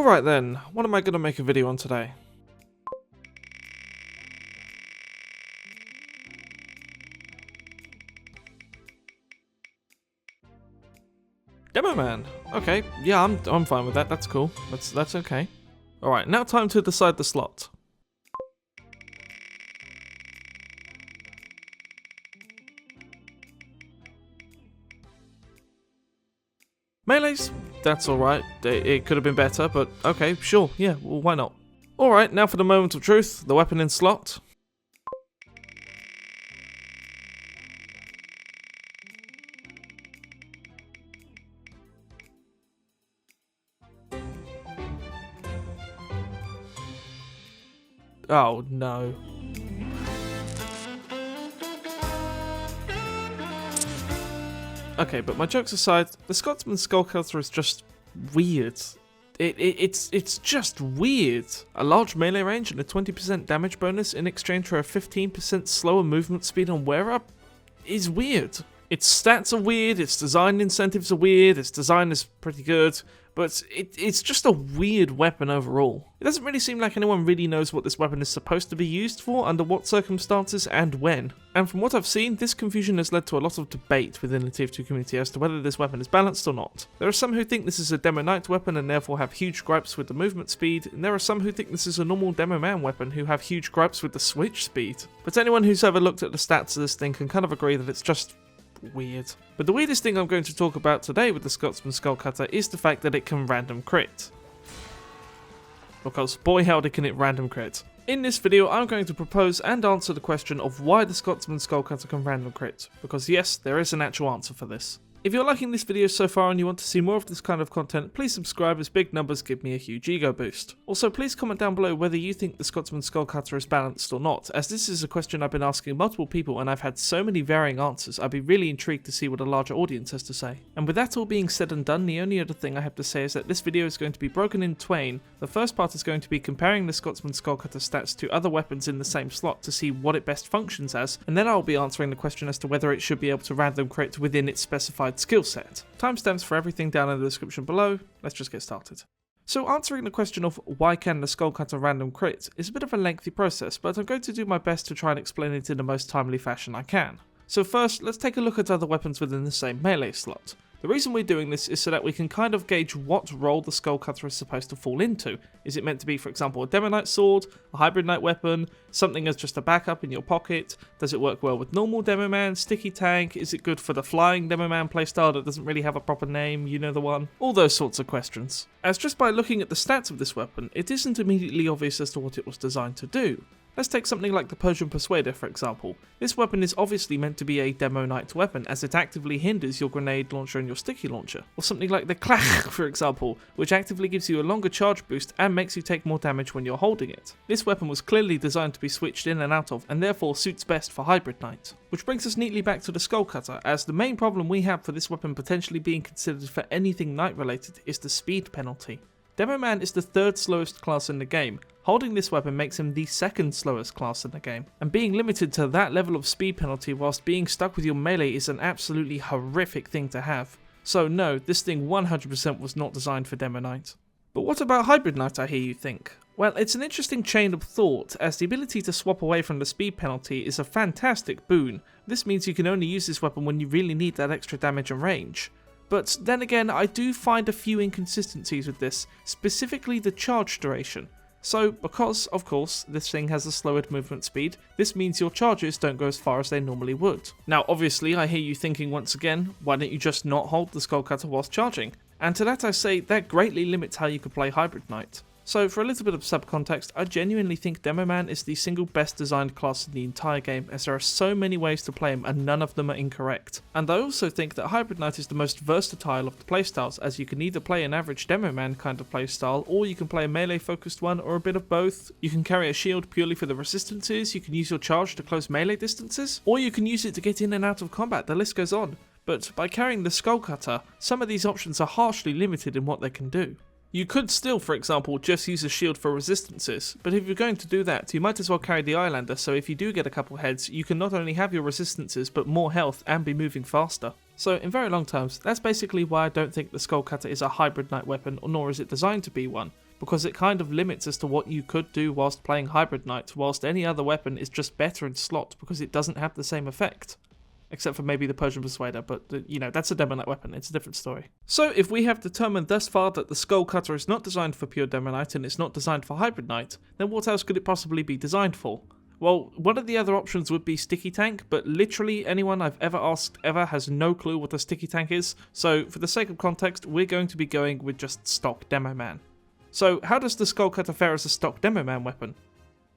Alright then, what am I going to make a video on today? Demoman! Okay, yeah, I'm fine with that, that's cool. That's okay. Alright, now time to decide the slot. Melees? That's alright. It could have been better, but okay, sure, yeah, well, why not? Alright, now for the moment of truth, the weapon in slot. Oh no. Okay, but my jokes aside, the Scotsman SkullCutter is just weird. It's just weird. A large melee range and a 20% damage bonus in exchange for a 15% slower movement speed on wear-up is weird. Its stats are weird, its design incentives are weird, its design is pretty good, but it's just a weird weapon overall. It doesn't really seem like anyone really knows what this weapon is supposed to be used for, under what circumstances, and when. And from what I've seen, this confusion has led to a lot of debate within the TF2 community as to whether this weapon is balanced or not. There are some who think this is a Demoknight weapon and therefore have huge gripes with the movement speed, and there are some who think this is a normal Demoman weapon who have huge gripes with the switch speed. But anyone who's ever looked at the stats of this thing can kind of agree that it's just weird. But the weirdest thing I'm going to talk about today with the Scotsman SkullCutter is the fact that it can random crit. Because boy howdy can it random crit. In this video I'm going to propose and answer the question of why the Scotsman SkullCutter can random crit, because yes, there is an actual answer for this. If you're liking this video so far and you want to see more of this kind of content, please subscribe as big numbers give me a huge ego boost. Also, please comment down below whether you think the Scotsman SkullCutter is balanced or not, as this is a question I've been asking multiple people and I've had so many varying answers, I'd be really intrigued to see what a larger audience has to say. And with that all being said and done, the only other thing I have to say is that this video is going to be broken in twain. The first part is going to be comparing the Scotsman SkullCutter stats to other weapons in the same slot to see what it best functions as, and then I'll be answering the question as to whether it should be able to random crit within its specified skill set. Timestamps for everything down in the description below. Let's just get started. So answering the question of why can the SkullCutter random crit is a bit of a lengthy process, but I'm going to do my best to try and explain it in the most timely fashion I can. So first, let's take a look at other weapons within the same melee slot. The reason we're doing this is so that we can kind of gauge what role the SkullCutter is supposed to fall into. Is it meant to be, for example, a Demoknight sword, a hybrid knight weapon, something as just a backup in your pocket? Does it work well with normal Demoman, sticky tank? Is it good for the flying Demoman playstyle that doesn't really have a proper name, you know the one? All those sorts of questions. As just by looking at the stats of this weapon, it isn't immediately obvious as to what it was designed to do. Let's take something like the Persian Persuader for example. This weapon is obviously meant to be a Demoknight weapon as it actively hinders your grenade launcher and your sticky launcher. Or something like the Clach for example, which actively gives you a longer charge boost and makes you take more damage when you're holding it. This weapon was clearly designed to be switched in and out of and therefore suits best for hybrid knight. Which brings us neatly back to the SkullCutter, as the main problem we have for this weapon potentially being considered for anything knight related is the speed penalty. Demoman is the third slowest class in the game. Holding this weapon makes him the second slowest class in the game, and being limited to that level of speed penalty whilst being stuck with your melee is an absolutely horrific thing to have. So no, this thing 100% was not designed for Demoknight. But what about hybrid knight, I hear you think? Well, it's an interesting chain of thought, as the ability to swap away from the speed penalty is a fantastic boon. This means you can only use this weapon when you really need that extra damage and range. But then again, I do find a few inconsistencies with this, specifically the charge duration. So, because, of course, this thing has a slowered movement speed, this means your charges don't go as far as they normally would. Now, obviously, I hear you thinking once again, why don't you just not hold the SkullCutter whilst charging? And to that I say, that greatly limits how you could play hybrid knight. So for a little bit of subcontext, I genuinely think Demoman is the single best designed class in the entire game, as there are so many ways to play him and none of them are incorrect. And I also think that hybrid knight is the most versatile of the playstyles, as you can either play an average Demoman kind of playstyle, or you can play a melee focused one, or a bit of both. You can carry a shield purely for the resistances, you can use your charge to close melee distances, or you can use it to get in and out of combat, the list goes on. But by carrying the SkullCutter, some of these options are harshly limited in what they can do. You could still, for example, just use a shield for resistances, but if you're going to do that, you might as well carry the Eyelander, so if you do get a couple heads, you can not only have your resistances, but more health and be moving faster. So in very long terms, that's basically why I don't think the SkullCutter is a hybrid knight weapon, nor is it designed to be one. because it kind of limits as to what you could do whilst playing Hybrid Knight, whilst any other weapon is just better in slot because it doesn't have the same effect. Except for maybe the Persian Persuader, but you know, that's a Demoknight weapon, it's a different story. So if we have determined thus far that the SkullCutter is not designed for pure Demoknight and it's not designed for Hybrid Knight, then what else could it possibly be designed for? Well, one of the other options would be Sticky Tank, but literally anyone I've ever asked ever has no clue what a Sticky Tank is, so for the sake of context, we're going to be going with just stock Demoman. So how does the SkullCutter fare as a stock Demoman weapon?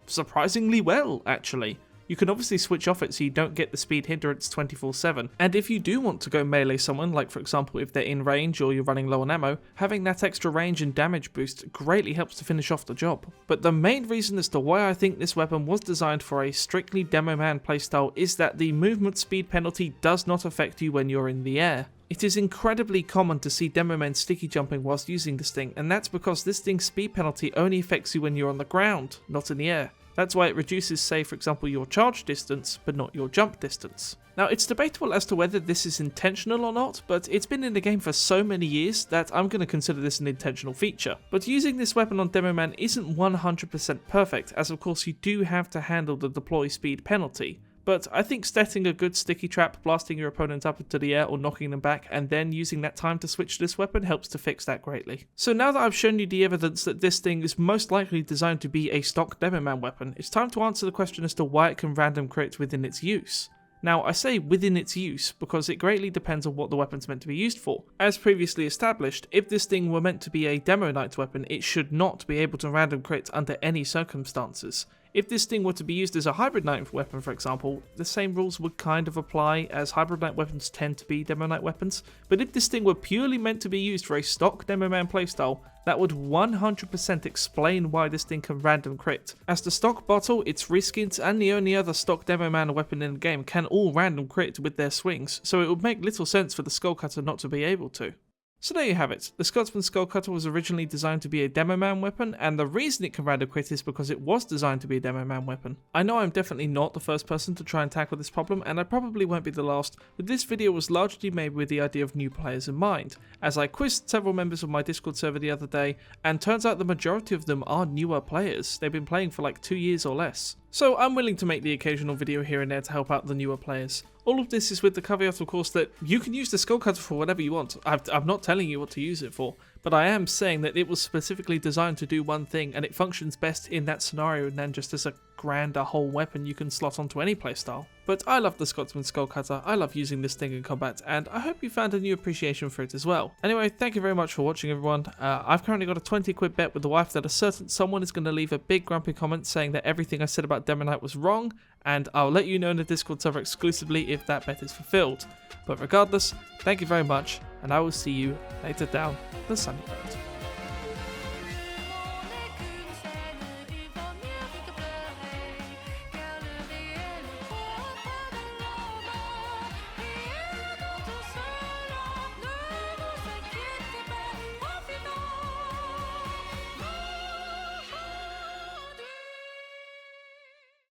Surprisingly well, actually. You can obviously switch off it so you don't get the speed hindrance 24/7, and if you do want to go melee someone, like for example if they're in range or you're running low on ammo, having that extra range and damage boost greatly helps to finish off the job. But the main reason as to why I think this weapon was designed for a strictly Demoman playstyle is that the movement speed penalty does not affect you when you're in the air. It is incredibly common to see Demomen sticky jumping whilst using this thing, and that's because this thing's speed penalty only affects you when you're on the ground, not in the air. That's why it reduces, say for example, your charge distance, but not your jump distance. Now it's debatable as to whether this is intentional or not, but it's been in the game for so many years that I'm going to consider this an intentional feature. But using this weapon on Demoman isn't 100% perfect, as of course you do have to handle the deploy speed penalty. But I think setting a good sticky trap, blasting your opponent up into the air or knocking them back, and then using that time to switch to this weapon helps to fix that greatly. So now that I've shown you the evidence that this thing is most likely designed to be a stock Demoman weapon, it's time to answer the question as to why it can random crit within its use. Now, I say within its use because it greatly depends on what the weapon's meant to be used for. As previously established, if this thing were meant to be a Demoknight weapon, it should not be able to random crit under any circumstances. If this thing were to be used as a Hybrid Knight weapon, for example, the same rules would kind of apply, as Hybrid Knight weapons tend to be Demoknight weapons. But if this thing were purely meant to be used for a stock Demoman playstyle, that would 100% explain why this thing can random crit. As the stock bottle, its reskins, and the only other stock Demoman weapon in the game can all random crit with their swings, so it would make little sense for the SkullCutter not to be able to. So there you have it. The Scotsman SkullCutter was originally designed to be a Demoman weapon, and the reason it can random crit is because it was designed to be a Demoman weapon. I know I'm definitely not the first person to try and tackle this problem, and I probably won't be the last, but this video was largely made with the idea of new players in mind, as I quizzed several members of my Discord server the other day, and turns out the majority of them are newer players. They've been playing for like 2 years or less. So I'm willing to make the occasional video here and there to help out the newer players. All of this is with the caveat, of course, that you can use the SkullCutter for whatever you want. I'm not telling you what to use it for, but I am saying that it was specifically designed to do one thing, and it functions best in that scenario than just as a grander whole weapon you can slot onto any playstyle. But I love the Scotsman SkullCutter, I love using this thing in combat, and I hope you found a new appreciation for it as well. Anyway, thank you very much for watching, everyone. I've currently got a 20 quid bet with the wife that a certain someone is going to leave a big grumpy comment saying that everything I said about Demoknight was wrong, and I'll let you know in the Discord server exclusively if that bet is fulfilled. But regardless, thank you very much, and I will see you later down the sunny road.